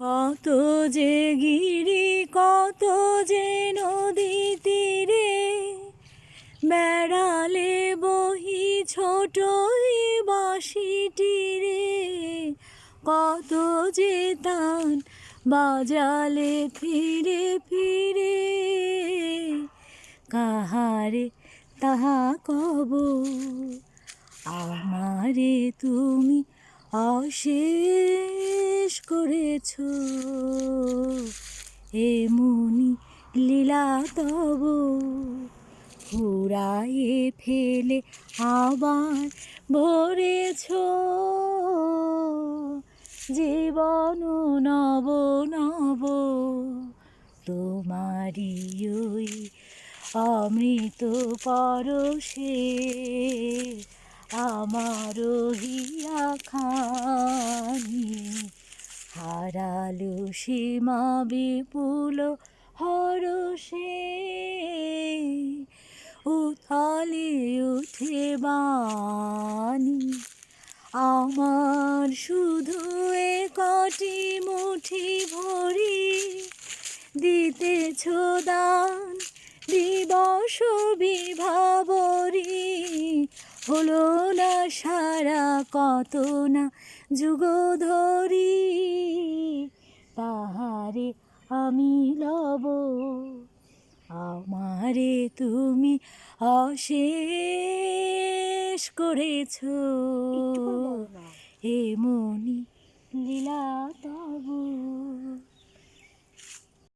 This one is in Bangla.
কত যে গিরি কত যে নদী তীরে বেড়ালে বহি ছোট বাঁশিটি রে, কত যে তান বাজালে ফিরে ফিরে, কাহারে তাহা কব আমারে তুমি অশেষ করেছ, এমনি লীলা তব ফুরায়ে ফেলে আবার ভরেছ, জীবন নব নব তোমারি ওই অমৃত পরশে আমার হিয়া খানি হারালো সীমা বিপুল হরষে, উথলে উঠে বাণী আমার শুধু এ কটি মুঠি ভরি, দিতেছ দান দিবস বিভাবরী, হলো না সারা কত না যুগ ধরি, তাহারে আমি লব আমারে তুমি অশেষ করেছ, এমনি লীলা তব।